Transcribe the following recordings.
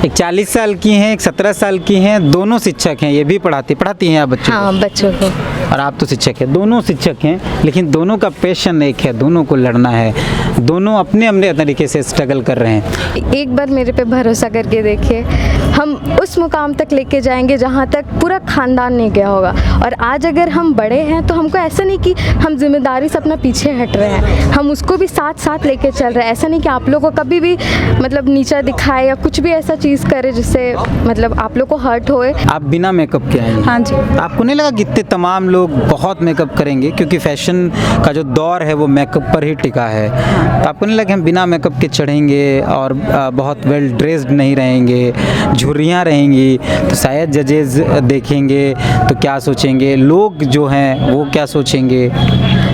एक 40 साल की हैं, एक 17 साल की हैं, दोनों शिक्षक हैं। ये भी पढ़ाती हैं आप बच्चों हाँ, बच्चों को। और आप तो शिक्षक हैं, दोनों शिक्षक हैं, लेकिन दोनों का पैशन एक है, दोनों को लड़ना है, दोनों अपने अपने तरीके से स्ट्रगल कर रहे हैं। एक बार मेरे पे भरोसा करके देखिए, हम उस मुकाम तक लेके जाएंगे जहाँ तक पूरा खानदान नहीं गया होगा। और आज अगर हम बड़े हैं तो हमको ऐसा नहीं कि हम जिम्मेदारी से अपना पीछे हट रहे हैं, हम उसको भी साथ साथ लेके चल रहे हैं। ऐसा नहीं कि आप लोग को कभी भी मतलब नीचा दिखाए या कुछ भी ऐसा चीज़ करे जिससे मतलब आप लोग को हर्ट होए। आप बिना मेकअप के आएंगे? हाँ जी। आपको नहीं लगा कि इतने तमाम लोग बहुत मेकअप करेंगे, क्योंकि फैशन का जो दौर है वो मेकअप पर ही टिका है, तो आपको नहीं लगा हम बिना मेकअप के चढ़ेंगे और बहुत वेल ड्रेस्ड नहीं रहेंगे, झुर्रियाँ रहेंगी, तो शायद जजेस देखेंगे तो क्या सोचेंगे, लोग जो हैं वो क्या सोचेंगे?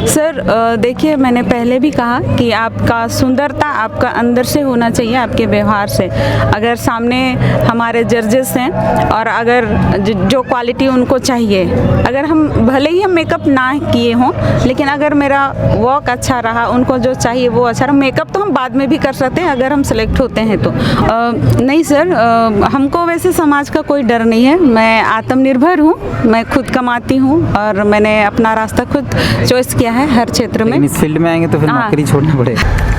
सर देखिए, मैंने पहले भी कहा कि आपका सुंदरता आपका अंदर से होना चाहिए, आपके व्यवहार से। अगर सामने हमारे जजेस हैं और अगर जो क्वालिटी उनको चाहिए, अगर हम भले ही हम मेकअप ना किए हों, लेकिन अगर मेरा वॉक अच्छा रहा, उनको जो चाहिए वो अच्छा रहा, मेकअप तो हम बाद में भी कर सकते हैं अगर हम सेलेक्ट होते हैं तो। नहीं सर, हमको वैसे समाज का कोई डर नहीं है। मैं आत्मनिर्भर हूँ, मैं खुद कमाती हूँ और मैंने अपना रास्ता खुद चॉइस किया है हर क्षेत्र में। इस फील्ड में आएंगे तो फिर नौकरी छोड़ना पड़ेगा।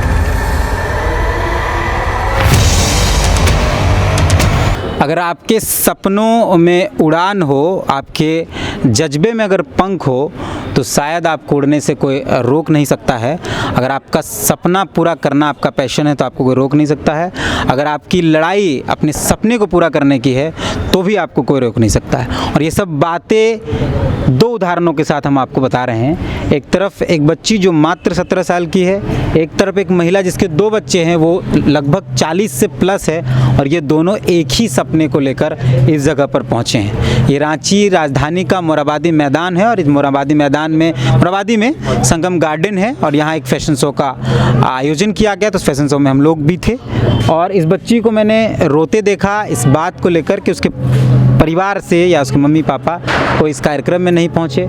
अगर आपके सपनों में उड़ान हो, आपके जज्बे में अगर पंख हो, तो शायद आपको उड़ने से कोई रोक नहीं सकता है। अगर आपका सपना पूरा करना आपका पैशन है तो आपको कोई रोक नहीं सकता है। अगर आपकी लड़ाई अपने सपने को पूरा करने की है तो भी आपको कोई रोक नहीं सकता है। और ये सब बातें दो उदाहरणों के साथ हम आपको बता रहे हैं। एक तरफ एक बच्ची जो मात्र 17 साल की है, एक तरफ एक महिला जिसके 2 बच्चे हैं, वो लगभग 40 से प्लस है, और ये दोनों एक ही सपने को लेकर इस जगह पर पहुँचे हैं। ये रांची राजधानी का मोरहाबादी मैदान है, और इस मोरहाबादी में संगम गार्डन है, और यहाँ एक फैशन शो का आयोजन किया गया। तो उस फैशन शो में हम लोग भी थे, और इस बच्ची को मैंने रोते देखा इस बात को लेकर कि उसके परिवार से या उसके मम्मी पापा को इस कार्यक्रम में नहीं पहुँचे।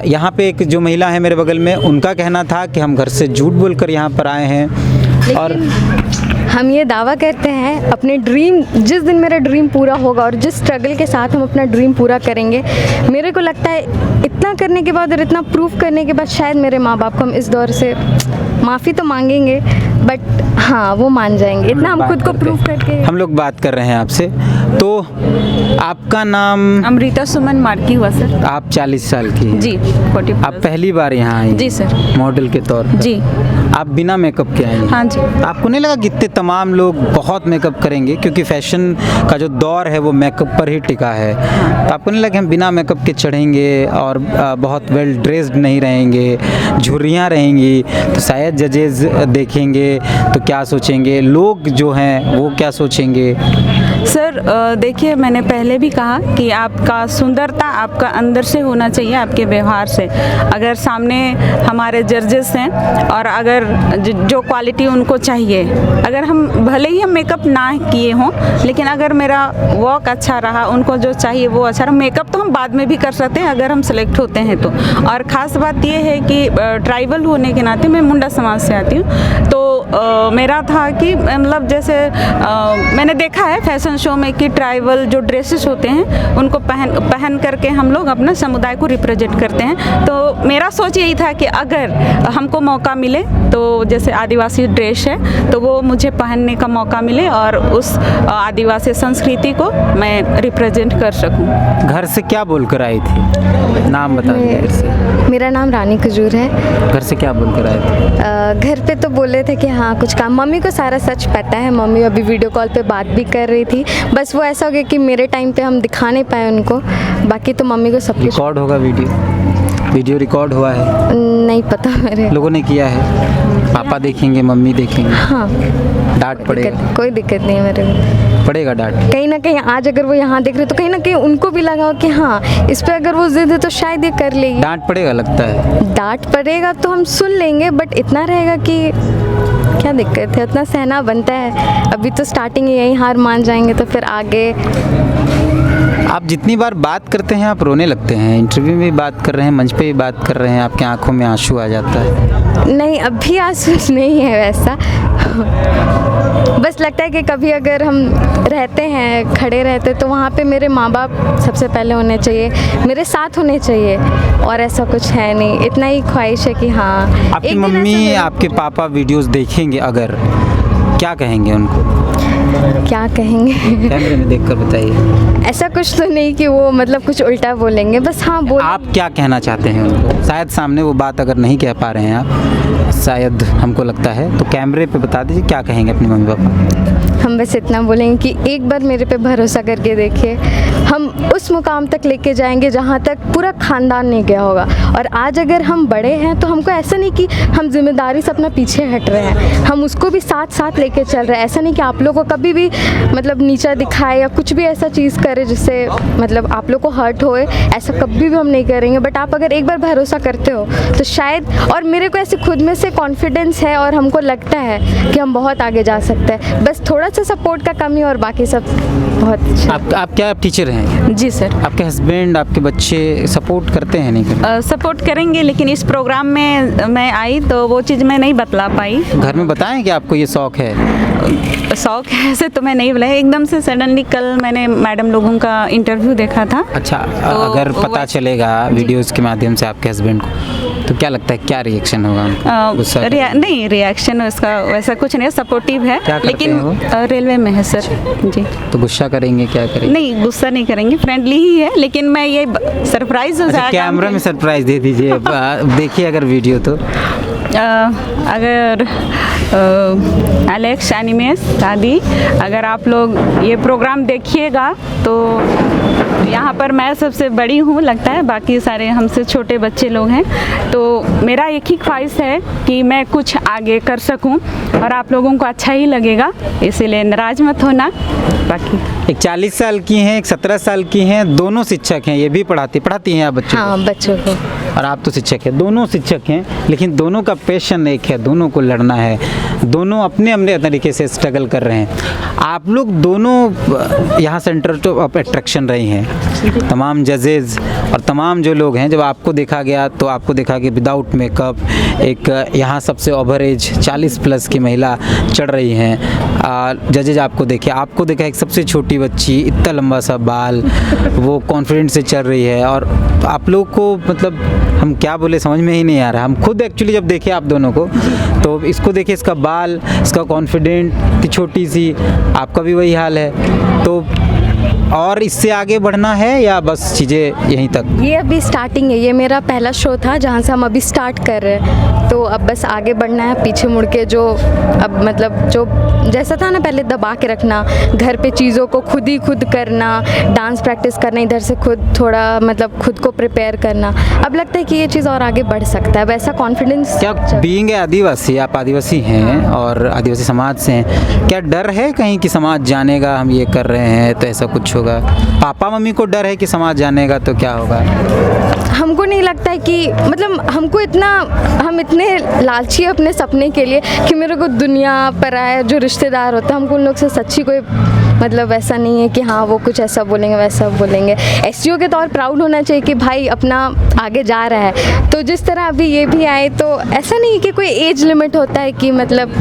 यहाँ पे एक जो महिला है मेरे बगल में, उनका कहना था कि हम घर से झूठ बोलकर यहाँ पर आए हैं। और हम ये दावा करते हैं, अपने ड्रीम, जिस दिन मेरा ड्रीम पूरा होगा और जिस स्ट्रगल के साथ हम अपना ड्रीम पूरा करेंगे, मेरे को लगता है इतना करने के बाद और इतना प्रूफ करने के बाद शायद मेरे माँ बाप को हम इस दौर से माफ़ी तो मांगेंगे, बट हाँ वो मान जाएंगे, इतना हम खुद को प्रूफ करके। हम लोग बात कर रहे हैं आपसे। तो आपका नाम? अमृता सुमन मार्की हुआ सर। आप 40 साल की हैं? जी, 40+। आप पहली बार यहाँ आई? जी सर। मॉडल के तौर पर? जी। आप बिना मेकअप के आई? हाँ जी। आपको नहीं लगा कि इतने तमाम लोग बहुत मेकअप करेंगे, क्योंकि फैशन का जो दौर है वो मेकअप पर ही टिका है, तो आपको नहीं लगा हम बिना मेकअप के चढ़ेंगे और बहुत वेल ड्रेस्ड नहीं रहेंगे, झुर्रियाँ रहेंगी, तो शायद जजेस देखेंगे तो क्या सोचेंगे, लोग जो हैं वो क्या सोचेंगे? सर देखिए, मैंने पहले भी कहा कि आपका सुंदरता आपका अंदर से होना चाहिए, आपके व्यवहार से। अगर सामने हमारे जजेस हैं और अगर जो क्वालिटी उनको चाहिए, अगर हम भले ही हम मेकअप ना किए हों, लेकिन अगर मेरा वॉक अच्छा रहा, उनको जो चाहिए वो अच्छा रहा, मेकअप तो हम बाद में भी कर सकते हैं अगर हम सेलेक्ट होते हैं तो। और ख़ास बात ये है कि ट्राइबल होने के नाते, मैं मुंडा समाज से आती हूँ, तो मेरा था कि मतलब जैसे मैंने देखा है फैशन शो में कि ट्राइबल जो ड्रेसेस होते हैं उनको पहन करके हम लोग अपना समुदाय को रिप्रेजेंट करते हैं। तो मेरा सोच यही था कि अगर हमको मौका मिले तो जैसे आदिवासी ड्रेस है तो वो मुझे पहनने का मौका मिले और उस आदिवासी संस्कृति को मैं रिप्रेजेंट कर सकूं। घर से क्या बोलकर आई थी? नाम बता दीजिए। मेरा नाम रानी खजूर है। घर से क्या बोलकर आए थे? घर पे तो बोले थे कि हाँ कुछ काम, मम्मी को सारा सच पता है, मम्मी अभी वीडियो कॉल पे बात भी कर रही थी, बस वो ऐसा हो गया कि मेरे टाइम पे हम दिखा नहीं पाए उनको, बाकी तो मम्मी को सब कुछ। रिकॉर्ड होगा वीडियो रिकॉर्ड हुआ है? नहीं पता, मेरे लोगों ने किया है, पापा देखेंगे, मम्मी देखेंगे। हाँ, डांट पड़ेगा? कोई दिक्कत नहीं है मेरे को। पड़ेगा डांट? कहीं ना कहीं आज अगर वो यहाँ देख रहे तो कहीं ना कहीं उनको भी लगा हो कि हाँ इस पे अगर वो जिद है तो शायद ये कर लेगी। डांट पड़ेगा लगता है? डांट पड़ेगा तो हम सुन लेंगे, बट इतना रहेगा कि क्या दिक्कत है, इतना सहना बनता है। अभी तो स्टार्टिंग है, यहीं हार मान जाएंगे तो फिर आगे। आप जितनी बार बात करते हैं आप रोने लगते हैं, इंटरव्यू में भी बात कर रहे हैं, मंच पे भी बात कर रहे हैं, आपकी आंखों में आंसू आ जाता है। नहीं, अभी आंसू नहीं है वैसा। बस लगता है कि कभी अगर हम रहते हैं, खड़े रहते, तो वहाँ पे मेरे माँ बाप सबसे पहले होने चाहिए, मेरे साथ होने चाहिए, और ऐसा कुछ है नहीं। इतना ही ख्वाहिश है कि हाँ आपकी एक दिन मम्मी ऐसा आपके पापा वीडियोस देखेंगे अगर, क्या कहेंगे उनको? क्या कहेंगे? कैमरे में देखकर बताइए। ऐसा कुछ तो नहीं कि वो मतलब कुछ उल्टा बोलेंगे, बस हाँ बोल। आप क्या कहना चाहते हैं उनको? शायद सामने वो बात अगर नहीं कह पा रहे हैं आप, शायद हमको लगता है, तो कैमरे पे बता दीजिए क्या कहेंगे अपने मम्मी पापा। हम बस इतना बोलेंगे कि एक बार मेरे पे भरोसा करके देखिए, हम उस मुकाम तक लेके जाएंगे जहाँ तक पूरा खानदान नहीं गया होगा। और आज अगर हम बड़े हैं तो हमको ऐसा नहीं कि हम जिम्मेदारी से अपना पीछे हट रहे हैं, हम उसको भी साथ साथ लेके चल रहे हैं। ऐसा नहीं कि आप लोग को कभी भी मतलब नीचा दिखाए या कुछ भी ऐसा चीज़ करे जिससे मतलब आप लोग को हर्ट होए, ऐसा कभी भी हम नहीं करेंगे। बट आप अगर एक बार भरोसा करते हो तो शायद, और मेरे को ऐसे खुद में से कॉन्फिडेंस है और हमको लगता है कि हम बहुत आगे जा सकते हैं। बस थोड़ा सा सपोर्ट का कमी, और बाकी सब बहुत अच्छा। आप क्या टीचर हैं? जी सर। आपके हस्बैंड, आपके बच्चे सपोर्ट करते हैं नहीं करते? सपोर्ट करेंगे, लेकिन इस प्रोग्राम में मैं आई तो वो चीज़ मैं नहीं बतला पाई। घर में बताएं कि आपको ये शौक है? शौक है ऐसे तो मैं नहीं बुलाया, एकदम से सडनली कल मैंने मैडम लोगों का इंटरव्यू देखा था। अच्छा, तो अगर पता चलेगा वीडियोस के माध्यम से आपके हस्बैंड को, तो क्या लगता है क्या रिएक्शन होगा उनका? गुस्सा नहीं, रिएक्शन उसका वैसा कुछ नहीं है, सपोर्टिव है। क्या करते लेकिन हैं वो? रेलवे में है सर। जी। तो गुस्सा करेंगे, क्या करेंगे? नहीं, गुस्सा नहीं करेंगे, फ्रेंडली ही है, लेकिन मैं ये सरप्राइज हो अच्छा, जाएगा। कैमरा में सरप्राइज दे दीजिए। देखिए अगर वीडियो तो अगर एलेक्स एनिमेस दादी, अगर आप लोग ये प्रोग्राम देखिएगा तो यहाँ पर मैं सबसे बड़ी हूँ लगता है, बाकी सारे हमसे छोटे बच्चे लोग हैं। तो मेरा एक ही ख्वाहिश है कि मैं कुछ आगे कर सकूँ और आप लोगों को अच्छा ही लगेगा, इसीलिए नाराज़ मत होना। बाकी एक 40 साल की हैं, एक 17 साल की हैं, दोनों शिक्षक हैं, ये भी पढ़ाती हैं आप बच्चों को? हाँ, बच्चों को। और आप तो शिक्षक हैं, दोनों शिक्षक हैं, लेकिन दोनों का पैशन एक है, दोनों को लड़ना है, दोनों अपने अपने तरीके से स्ट्रगल कर रहे हैं। आप लोग दोनों यहाँ सेंटर ऑफ अट्रैक्शन रही हैं, तमाम जजेस और तमाम जो लोग हैं, जब आपको देखा गया तो आपको देखा कि विदाउट मेकअप एक यहाँ सबसे ओवर एज 40 प्लस की महिला चढ़ रही हैं। जजेज आपको देखा एक सबसे छोटी बच्ची, इतना लंबा सा बाल, वो कॉन्फिडेंस से चल रही है। और आप लोग को मतलब हम क्या बोले समझ में ही नहीं आ रहा। हम खुद एक्चुअली जब देखे आप दोनों को, तो इसको देखे, इसका बाल, इसका कॉन्फिडेंट, इतनी छोटी सी, आपका भी वही हाल है। तो और इससे आगे बढ़ना है या बस चीज़ें यहीं तक? ये अभी स्टार्टिंग है, ये मेरा पहला शो था जहाँ से हम अभी स्टार्ट कर रहे हैं। तो अब बस आगे बढ़ना है, पीछे मुड़ के जो अब मतलब जो जैसा था ना पहले, दबा के रखना, घर पे चीज़ों को खुद करना, डांस प्रैक्टिस करना, इधर से खुद थोड़ा मतलब खुद को प्रिपेयर करना। अब लगता है कि ये चीज़ और आगे बढ़ सकता है, वैसा कॉन्फिडेंस। क्या बीइंग ए आदिवासी, आप आदिवासी हैं और आदिवासी समाज से हैं, क्या डर है कहीं कि समाज जानेगा हम ये कर रहे हैं तो ऐसा कुछ होगा? पापा मम्मी को डर है कि समाज जानेगा तो क्या होगा? हमको नहीं लगता है कि मतलब हम इतने लालची अपने सपने के लिए कि मेरे को दुनिया पर आए जो रिश्तेदार होते हैं, हमको उन लोग से सच्ची कोई मतलब ऐसा नहीं है कि हाँ वो कुछ ऐसा बोलेंगे वैसा बोलेंगे। एसटीओ के तौर प्राउड होना चाहिए कि भाई अपना आगे जा रहा है। तो जिस तरह अभी ये भी आए, तो ऐसा नहीं कि कोई एज लिमिट होता है कि मतलब,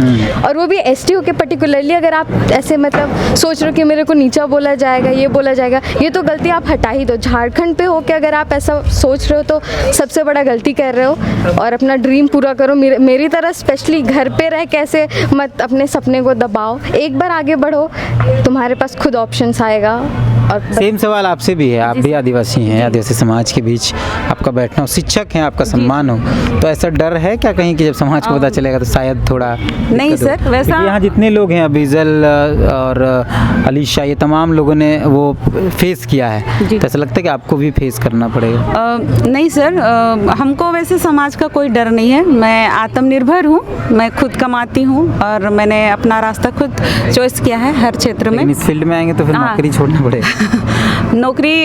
और वो भी एसटीओ के पर्टिकुलरली अगर आप ऐसे मतलब सोच रहे हो कि मेरे को नीचा बोला जाएगा, ये बोला जाएगा, ये तो गलती आप हटा ही दो। झारखंड पे होके अगर आप ऐसा सोच रहे हो तो सबसे बड़ा गलती कर रहे हो, और अपना ड्रीम पूरा करो। मेरी तरह स्पेशली घर पे रह कैसे मत अपने सपने को दबाओ, एक बार आगे बढ़ो, तुम्हारे पास खुद ऑप्शंस आएगा। और सेम सवाल आपसे भी है, आप भी आदिवासी हैं, आदिवासी समाज के बीच आपका बैठना हो, शिक्षक हैं, आपका सम्मान हो, तो ऐसा डर है क्या कहीं कि जब समाज को पता चलेगा तो शायद थोड़ा नहीं सर, वैसा यहाँ जितने लोग हैं, अफीजल और अलीशा, ये तमाम लोगों ने वो फेस किया है, तो ऐसा लगता है कि आपको भी फेस करना पड़ेगा? नहीं सर, हमको वैसे समाज का कोई डर नहीं है। मैं आत्मनिर्भर हूँ, मैं खुद कमाती हूँ और मैंने अपना रास्ता खुद चॉइस किया है हर क्षेत्र में। इस फील्ड में आएंगे तो फिर नौकरी छोड़ना पड़ेगा? नौकरी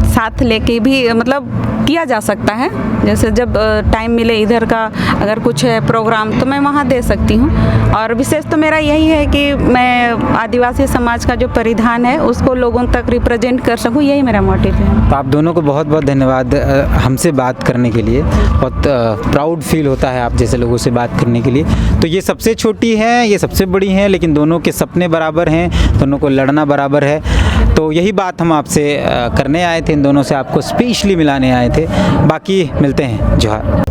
साथ लेके भी मतलब किया जा सकता है। जैसे जब टाइम मिले इधर का अगर कुछ है प्रोग्राम तो मैं वहाँ दे सकती हूँ। और विशेष तो मेरा यही है कि मैं आदिवासी समाज का जो परिधान है उसको लोगों तक रिप्रेजेंट कर सकूँ, यही मेरा मोटिव है। तो आप दोनों को बहुत बहुत धन्यवाद हमसे बात करने के लिए। बहुत प्राउड फील होता है आप जैसे लोगों से बात करने के लिए। तो ये सबसे छोटी हैं, ये सबसे बड़ी हैं, लेकिन दोनों के सपने बराबर हैं, दोनों को लड़ना बराबर है। तो यही बात हम आपसे करने आए थे, इन दोनों से आपको स्पेशली मिलाने आए थे। बाकी मिलते हैं। जोहार।